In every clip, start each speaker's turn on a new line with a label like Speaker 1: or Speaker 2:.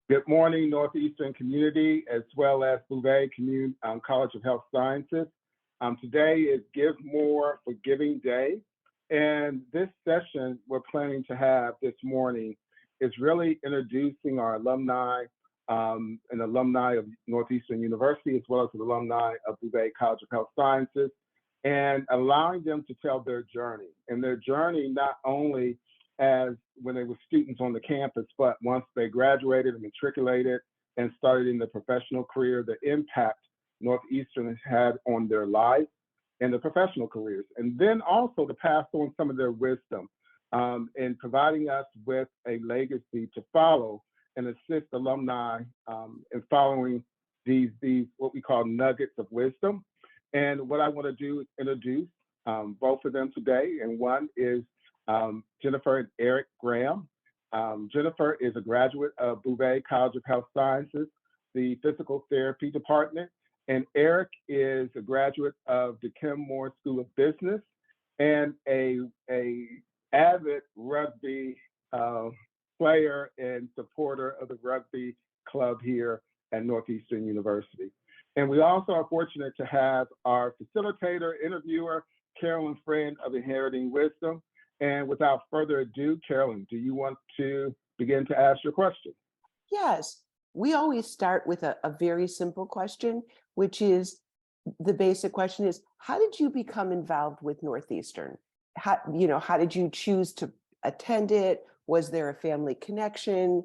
Speaker 1: Good morning, Northeastern community, as well as Bouvé College of Health Sciences. Today is Give More for Giving Day. And this session we're planning to have this morning is really introducing our alumni and alumni of Northeastern University, as well as the alumni of Bouvé College of Health Sciences, and allowing them to tell their journey. And their journey not only as when they were students on the campus, but once they graduated and matriculated and started in the professional career, the impact Northeastern has had on their lives and their professional careers. And then also to pass on some of their wisdom in providing us with a legacy to follow and assist alumni in following these what we call nuggets of wisdom. And what I want to do is introduce both of them today. And one is Jennifer and Eric Graham. Jennifer is a graduate of Bouvé College of Health Sciences, the Physical Therapy Department, and Eric is a graduate of the Kim Moore School of Business and a avid rugby player and supporter of the rugby club here at Northeastern University. And we also are fortunate to have our facilitator, interviewer, Carolyn Friend of Inheriting Wisdom. And without further ado, Carolyn, do you want to begin to ask your question?
Speaker 2: Yes, we always start with a very simple question, which is the basic question is, how did you become involved with Northeastern? How did you choose to attend it? Was there a family connection?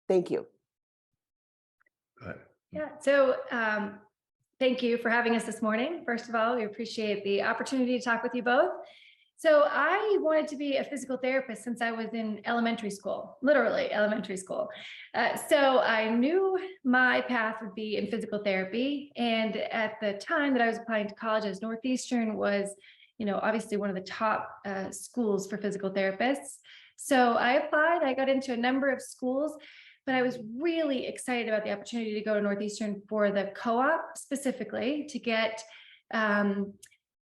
Speaker 2: Thank you.
Speaker 3: Go ahead.
Speaker 4: Yeah, so thank you for having us this morning. First of all, we appreciate the opportunity to talk with you both. So I wanted to be a physical therapist since I was in elementary school, literally elementary school. So I knew my path would be in physical therapy. And at the time that I was applying to colleges, Northeastern was, obviously one of the top schools for physical therapists. So I applied, I got into a number of schools, but I was really excited about the opportunity to go to Northeastern for the co-op specifically to get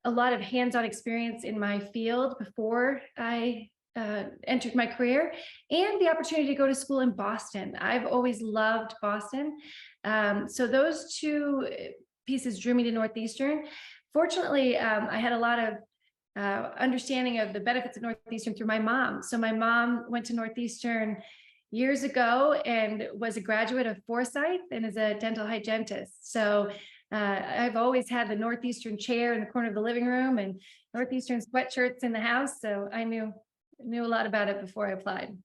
Speaker 4: a lot of hands-on experience in my field before I entered my career, and the opportunity to go to school in Boston. I've always loved Boston. So those two pieces drew me to Northeastern. Fortunately, I had a lot of understanding of the benefits of Northeastern through my mom. So my mom went to Northeastern years ago and was a graduate of Forsyth and is a dental hygienist. So I've always had the Northeastern chair in the corner of the living room and Northeastern sweatshirts in the house. So I knew a lot about it before I applied.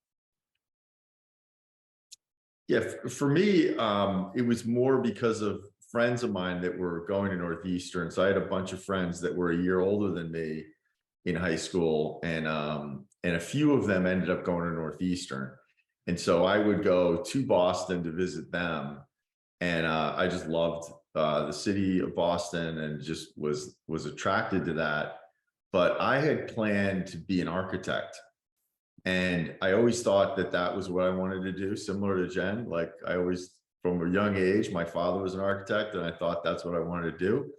Speaker 3: Yeah, for me, it was more because of friends of mine that were going to Northeastern. So I had a bunch of friends that were a year older than me in high school, and a few of them ended up going to Northeastern. And so I would go to Boston to visit them. And I just loved the city of Boston and just was attracted to that. But I had planned to be an architect. And I always thought that was what I wanted to do, similar to Jen. Like I always, from a young age, my father was an architect and I thought that's what I wanted to do.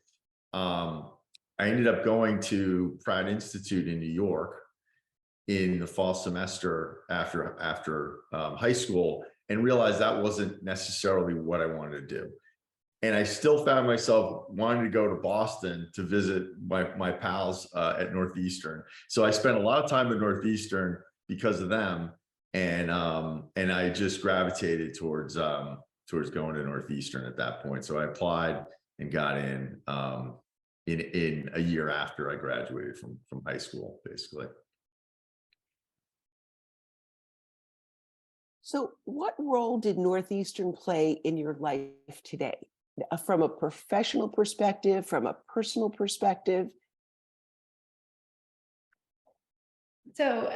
Speaker 3: I ended up going to Pratt Institute in New York in the fall semester after high school, and realized that wasn't necessarily what I wanted to do. And I still found myself wanting to go to Boston to visit my pals at Northeastern. So I spent a lot of time at Northeastern because of them, and I just gravitated towards going to Northeastern at that point. So I applied and got in a year after I graduated from high school, basically.
Speaker 2: So what role did Northeastern play in your life today? From a professional perspective, from a personal perspective?
Speaker 4: So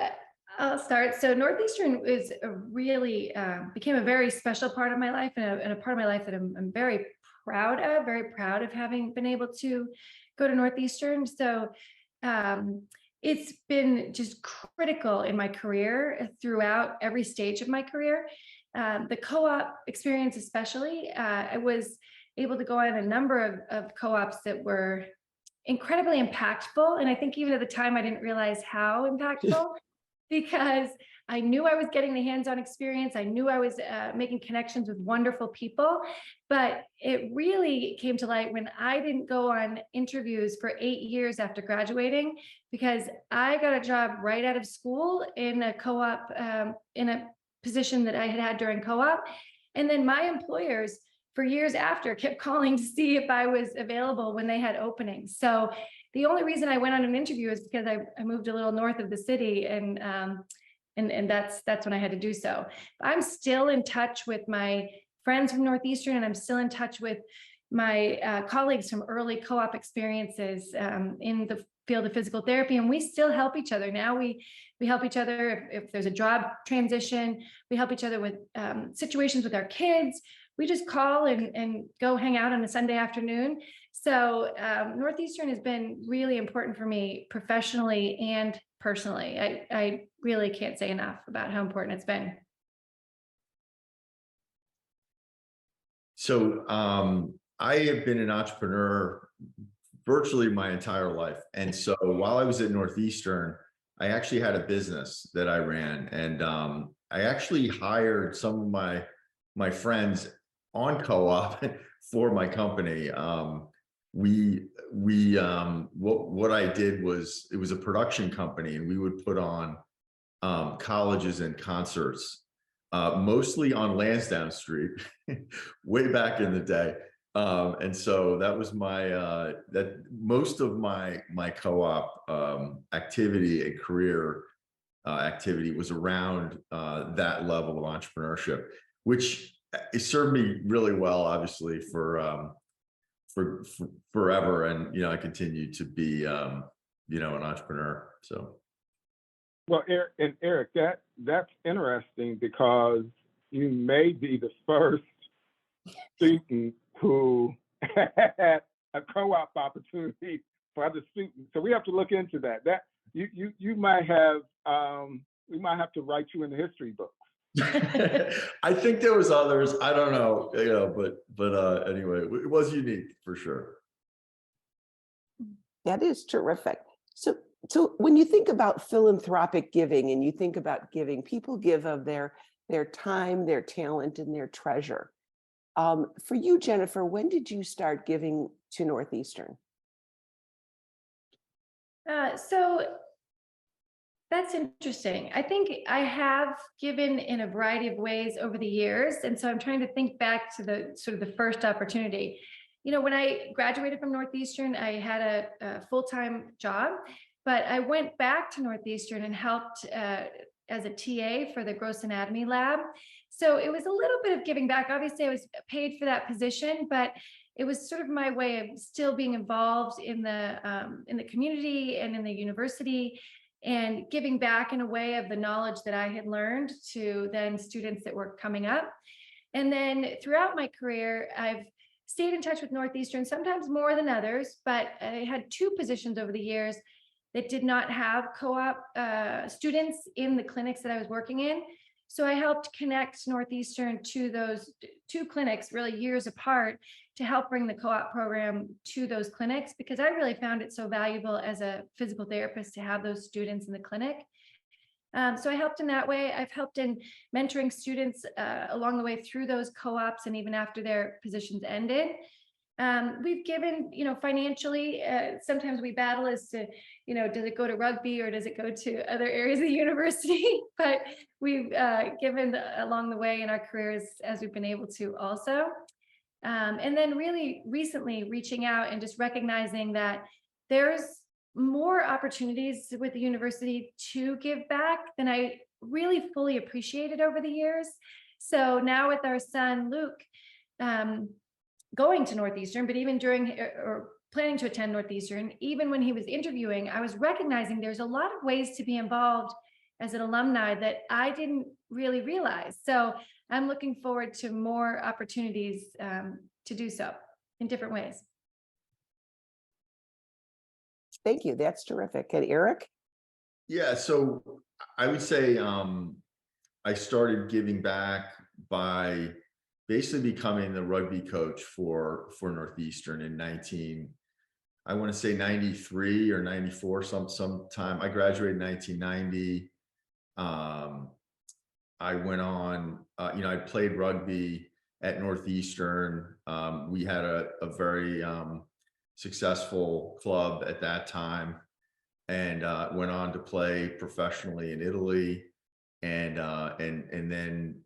Speaker 4: I'll start. So Northeastern is became a very special part of my life, and a part of my life that I'm very proud of having been able to go to Northeastern. So it's been just critical in my career throughout every stage of my career. The co-op experience especially, I was able to go on a number of co-ops that were incredibly impactful. And I think even at the time, I didn't realize how impactful. because I knew I was getting the hands-on experience. I knew I was making connections with wonderful people, but it really came to light when I didn't go on interviews for 8 years after graduating, because I got a job right out of school in a co-op, in a position that I had had during co-op. And then my employers for years after kept calling to see if I was available when they had openings. So the only reason I went on an interview is because I moved a little north of the city, and that's when I had to do so. I'm still in touch with my friends from Northeastern, and I'm still in touch with my colleagues from early co-op experiences in the field of physical therapy, and we still help each other. Now we help each other if there's a job transition. We help each other with situations with our kids. We just call and go hang out on a Sunday afternoon. So Northeastern has been really important for me professionally and personally. I really can't say enough about how important it's been.
Speaker 3: So I have been an entrepreneur virtually my entire life. And so while I was at Northeastern, I actually had a business that I ran, and I actually hired some of my friends on co-op for my company. What I did was, it was a production company, and we would put on colleges and concerts, mostly on Lansdowne Street, way back in the day. And so that was that most of my co-op activity and career activity was around that level of entrepreneurship, which it served me really well, obviously, for forever. And I continue to be an entrepreneur. So.
Speaker 1: Well, Eric, that's interesting, because you may be the first student who had a co-op opportunity for other students. So we have to look into that. That you might have, we might have to write you in the history books.
Speaker 3: I think there was others. I don't know, but anyway, it was unique for sure.
Speaker 2: That is terrific. So when you think about philanthropic giving, and you think about giving, people give of their time, their talent, and their treasure. For you, Jennifer, when did you start giving to Northeastern?
Speaker 4: So that's interesting. I think I have given in a variety of ways over the years. And so I'm trying to think back to the sort of the first opportunity. When I graduated from Northeastern, I had a full-time job, but I went back to Northeastern and helped as a TA for the gross anatomy lab. So it was a little bit of giving back. Obviously, I was paid for that position, but it was sort of my way of still being involved in the community and in the university, and giving back in a way of the knowledge that I had learned to then students that were coming up. And then throughout my career, I've stayed in touch with Northeastern, sometimes more than others, but I had 2 positions over the years that did not have co-op students in the clinics that I was working in. So I helped connect Northeastern to those 2 clinics, really years apart, to help bring the co-op program to those clinics, because I really found it so valuable as a physical therapist to have those students in the clinic. So I helped in that way. I've helped in mentoring students along the way through those co-ops, and even after their positions ended. We've given, financially, sometimes we battle as to, does it go to rugby or does it go to other areas of the university? But we've given along the way in our careers as we've been able to also. And then really recently reaching out and just recognizing that there's more opportunities with the university to give back than I really fully appreciated over the years. So now with our son, Luke, going to Northeastern, but even during or planning to attend Northeastern, even when he was interviewing, I was recognizing there's a lot of ways to be involved as an alumni that I didn't really realize. So I'm looking forward to more opportunities to do so in different ways.
Speaker 2: Thank you. That's terrific. And Eric?
Speaker 3: Yeah, so I would say I started giving back by basically becoming the rugby coach for Northeastern in I want to say 93 or 94, sometime. I graduated in 1990. I went on, I played rugby at Northeastern. We had a very successful club at that time, and went on to play professionally in Italy, and then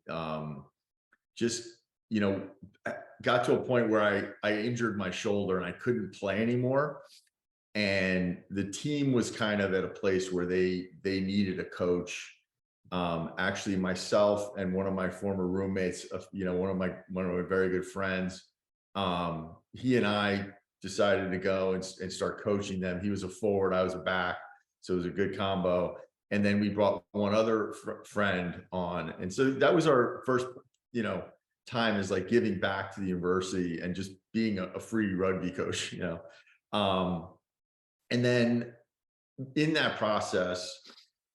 Speaker 3: just got to a point where I injured my shoulder and I couldn't play anymore. And the team was kind of at a place where they needed a coach. Actually, myself and one of my former roommates, one of my very good friends, he and I decided to go and start coaching them. He was a forward, I was a back, so it was a good combo. And then we brought one other friend on, and so that was our first, time is like giving back to the university and just being a free rugby coach, and then in that process,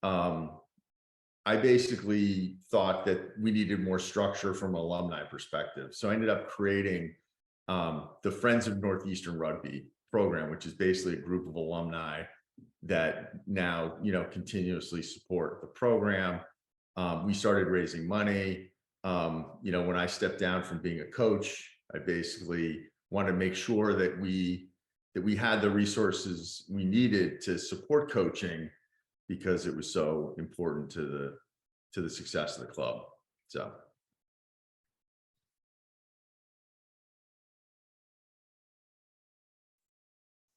Speaker 3: I basically thought that we needed more structure from an alumni perspective. So I ended up creating the Friends of Northeastern Rugby program, which is basically a group of alumni that now, continuously support the program. We started raising money. When I stepped down from being a coach, I basically wanted to make sure that we had the resources we needed to support coaching, because it was so important to the success of the club. So.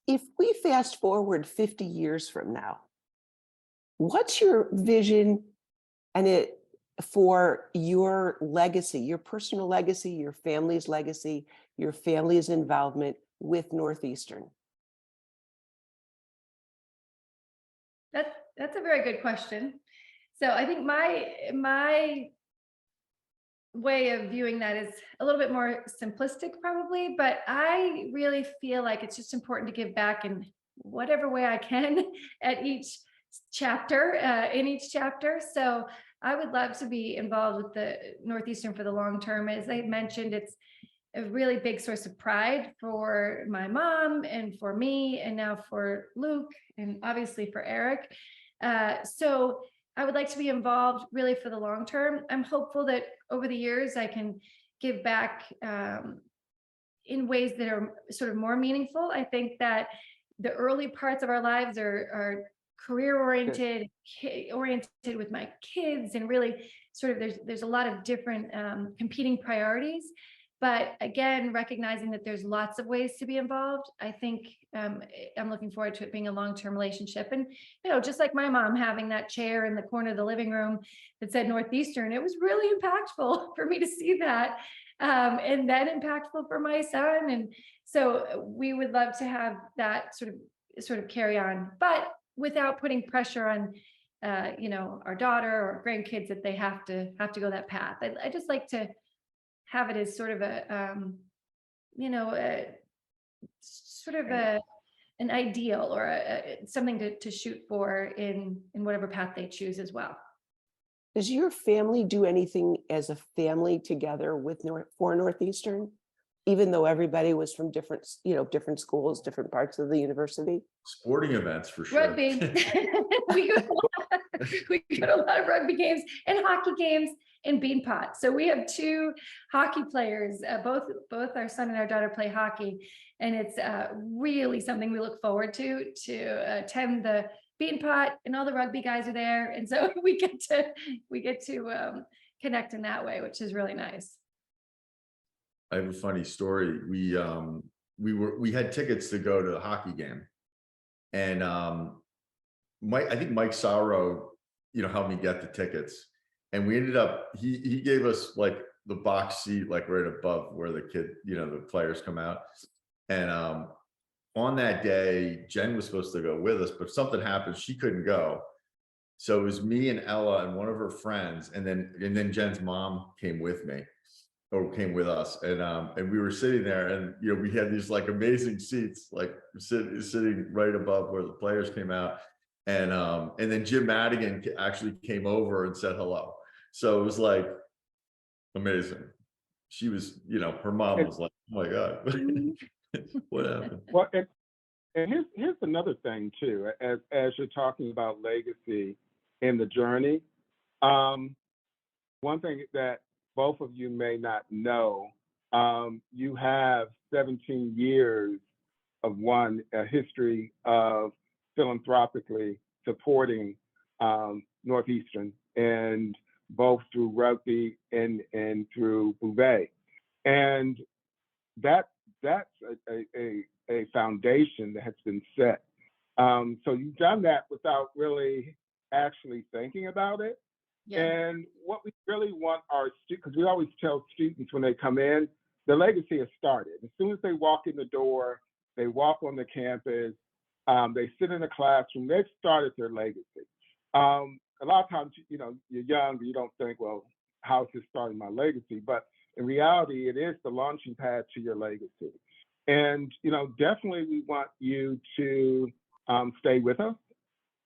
Speaker 2: If we fast forward 50 years from now, what's your vision for your legacy, your personal legacy, your family's legacy, your family's involvement with Northeastern?
Speaker 4: That's a very good question. So I think my way of viewing that is a little bit more simplistic probably, but I really feel like it's just important to give back in whatever way I can at each chapter, in each chapter. So I would love to be involved with the Northeastern for the long term. As I mentioned, it's a really big source of pride for my mom and for me, and now for Luke, and obviously for Eric. So I would like to be involved really for the long term. I'm hopeful that over the years I can give back in ways that are sort of more meaningful. I think that the early parts of our lives are career oriented with my kids, and really sort of there's a lot of different competing priorities. But again, recognizing that there's lots of ways to be involved, I think I'm looking forward to it being a long-term relationship. And, just like my mom having that chair in the corner of the living room that said Northeastern, it was really impactful for me to see that, and then impactful for my son. And so we would love to have that sort of carry on, but without putting pressure on, our daughter or grandkids that they have to go that path. I just like to have it as sort of an ideal, or something to shoot for in whatever path they choose as well.
Speaker 2: Does your family do anything as a family together for Northeastern, even though everybody was from different schools, different parts of the university?
Speaker 3: Sporting events for sure.
Speaker 4: Rugby. we go to a lot of rugby games and hockey games and bean pot. So we have two hockey players. Both our son and our daughter play hockey, and it's really something we look forward to attend the bean pot, and all the rugby guys are there, and so we get to connect in that way, which is really nice.
Speaker 3: I have a funny story. We had tickets to go to the hockey game, and I think Mike Sauro, helped me get the tickets, and we ended up, he gave us like the box seat, like right above where the the players come out. And on that day, Jen was supposed to go with us, but something happened, she couldn't go. So it was me and Ella and one of her friends, and then Jen's mom came with me, or came with us, and we were sitting there, and we had these like amazing seats, like sitting right above where the players came out, and then Jim Madigan actually came over and said hello. So it was like amazing. She was, her mom was like, "Oh my God, what happened?"
Speaker 1: Well, and here's another thing too. As you're talking about legacy in the journey, One thing that both of you may not know, you have 17 years of a history of philanthropically supporting Northeastern, and both through rugby and through Bouvé. And that's a foundation that has been set. So you've done that without really actually thinking about it.
Speaker 4: Yeah.
Speaker 1: And what we really want our students, because we always tell students when they come in, the legacy has started. As soon as they walk in the door, they walk on the campus, they sit in the classroom, they've started their legacy. A lot of times, you know, you're young, you don't think, well, how's this starting my legacy? But in reality, it is the launching pad to your legacy. And, you know, definitely we want you to stay with us.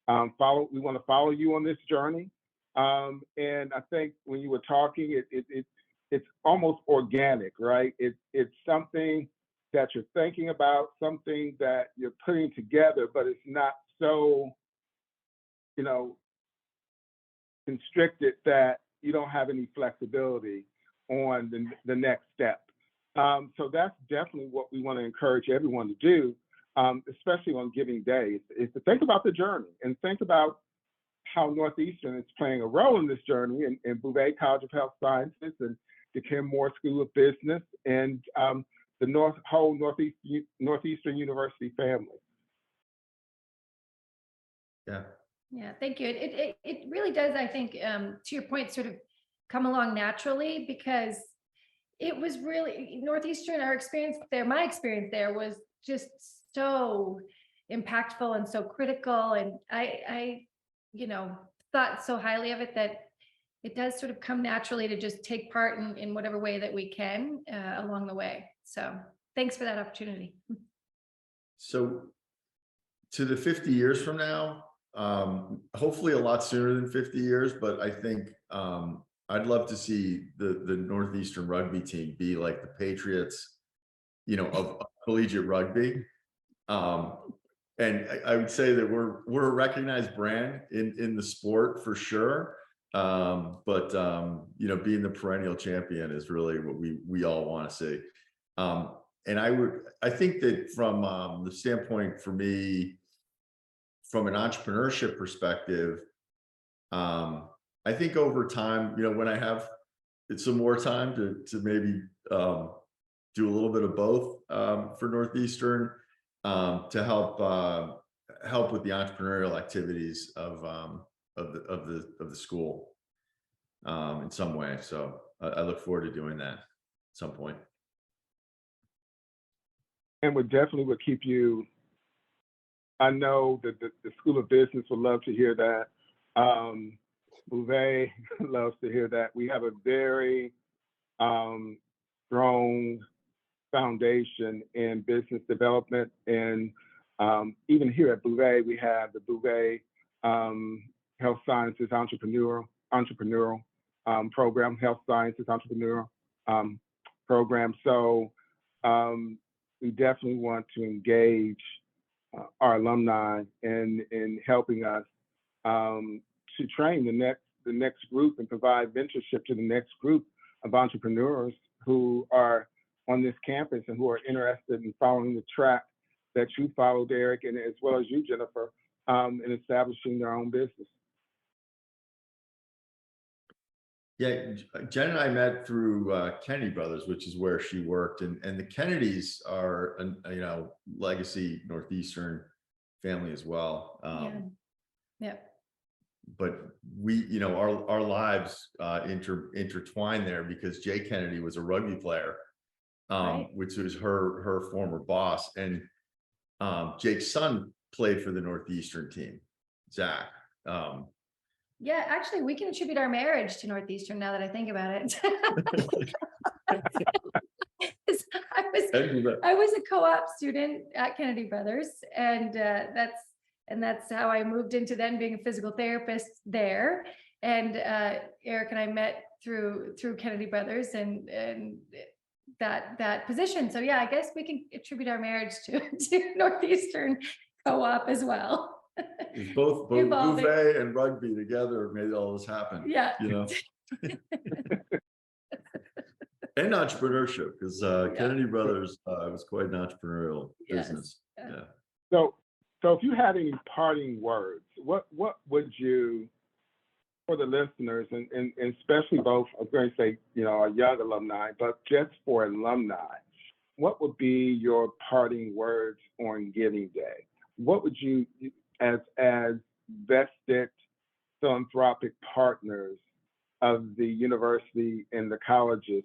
Speaker 1: We want to follow you on this journey. And I think when you were talking, it's almost organic, right? It's something that you're thinking about, something that you're putting together, but it's not so, you know, constricted that you don't have any flexibility on the next step. So that's definitely what we want to encourage everyone to do, especially on Giving Day, is to think about the journey and think about how Northeastern is playing a role in this journey, in Bouvé College of Health Sciences and the Kim Moore School of Business, and the whole Northeastern University family.
Speaker 3: Yeah.
Speaker 4: Yeah, thank you. It really does, I think, to your point, sort of come along naturally, because it was really Northeastern, our experience there, my experience there was just so impactful and so critical. And I you know, thought so highly of it that it does sort of come naturally to just take part in whatever way that we can along the way. So thanks for that opportunity.
Speaker 3: So to the 50 years from now, hopefully a lot sooner than 50 years, but I think I'd love to see the Northeastern rugby team be like the Patriots, you know, of collegiate rugby. And I would say that we're a recognized brand in the sport for sure. But you know, being the perennial champion is really what we all want to see. And I think that from the standpoint for me, from an entrepreneurship perspective, I think over time, you know, when I have some more time to maybe do a little bit of both for Northeastern, to help with the entrepreneurial activities of the school in some way. So I look forward to doing that at some point.
Speaker 1: And we definitely would keep you. I know that the School of Business would love to hear that. Bouvé loves to hear that. We have a very strong foundation in business development, and even here at Bouvé, we have the Bouvé Health Sciences Entrepreneurial Program, Health Sciences Entrepreneurial Program. So we definitely want to engage our alumni in helping us to train the next group and provide mentorship to the next group of entrepreneurs who are on this campus and who are interested in following the track that you followed, Eric, and as well as you, Jennifer, in establishing their own business.
Speaker 3: Yeah, Jen and I met through Kennedy Brothers, which is where she worked, and the Kennedys are you know, legacy Northeastern family as well.
Speaker 4: Yeah.
Speaker 3: But we, you know, our lives intertwined there because Jay Kennedy was a rugby player,
Speaker 4: Right.
Speaker 3: which was her former boss, and Jake's son played for the Northeastern team, Zach.
Speaker 4: Yeah, actually, we can attribute our marriage to Northeastern now that I think about it. I was a co-op student at Kennedy Brothers, and that's how I moved into then being a physical therapist there. And Eric and I met through Kennedy Brothers and that position. So yeah, I guess we can attribute our marriage to Northeastern co-op as well.
Speaker 3: It's both
Speaker 4: Evolving.
Speaker 3: Bouvé and rugby together made all this happen.
Speaker 4: Yeah.
Speaker 3: You know, and entrepreneurship, because Kennedy Brothers was quite an entrepreneurial
Speaker 4: Yes.
Speaker 3: business.
Speaker 4: Yeah.
Speaker 3: Yeah.
Speaker 1: So if you had any parting words, what would you, for the listeners, and especially both, I was going to say, our young alumni, but just for alumni, what would be your parting words on Giving Day? What would you, as vested philanthropic partners of the university and the colleges,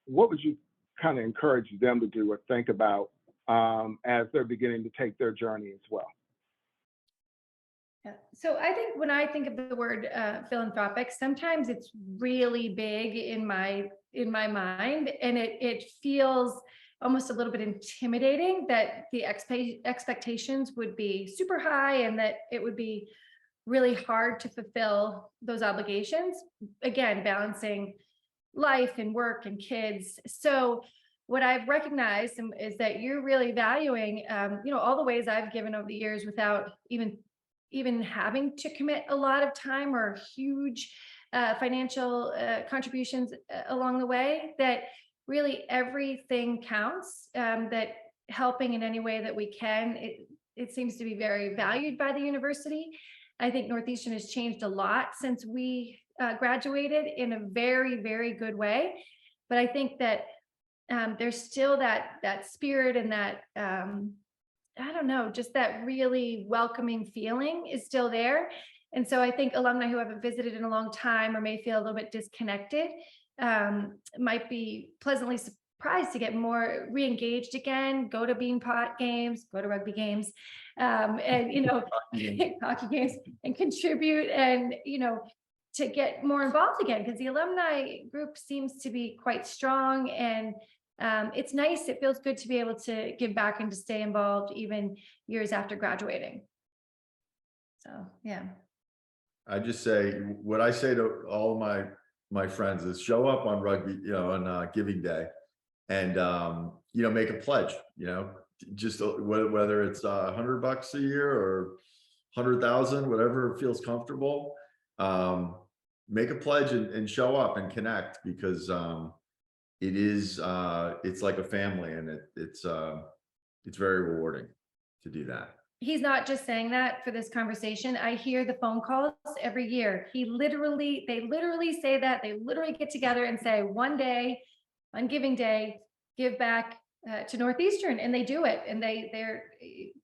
Speaker 1: what would you kind of encourage them to do or think about as they're beginning to take their journey as well?
Speaker 4: Yeah. So I think when I think of the word philanthropic, sometimes it's really big in my mind, and it feels almost a little bit intimidating that the expectations would be super high and that it would be really hard to fulfill those obligations. Again, balancing life and work and kids. So what I've recognized is that you're really valuing, all the ways I've given over the years without even having to commit a lot of time or huge financial contributions along the way, that really everything counts, that helping in any way that we can, it seems to be very valued by the university. I think Northeastern has changed a lot since we graduated in a very, very good way. But I think that there's still that spirit and that, I don't know, just that really welcoming feeling is still there. And so I think alumni who haven't visited in a long time or may feel a little bit disconnected might be pleasantly surprised to get more re-engaged again, go to Beanpot games, go to rugby games, and, hockey games, and contribute and, to get more involved again, because the alumni group seems to be quite strong, and it's nice. It feels good to be able to give back and to stay involved even years after graduating. So, yeah.
Speaker 3: I just say what I say to all of my friends is show up on rugby, on Giving Day, and make a pledge. Just whether it's $100 a year or 100,000, whatever feels comfortable. Make a pledge and show up and connect, because it's like a family, and it's very rewarding to do that.
Speaker 4: He's not just saying that for this conversation. I hear the phone calls every year. They literally say that. They literally get together and say, one day on Giving Day, give back to Northeastern, and they do it. And they're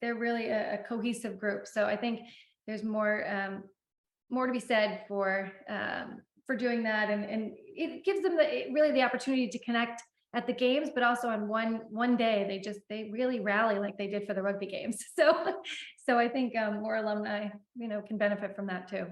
Speaker 4: really a cohesive group. So I think there's more to be said for doing that, and it gives them really the opportunity to connect at the games, but also on one day they really rally like they did for the rugby games. So I think more alumni can benefit from that too.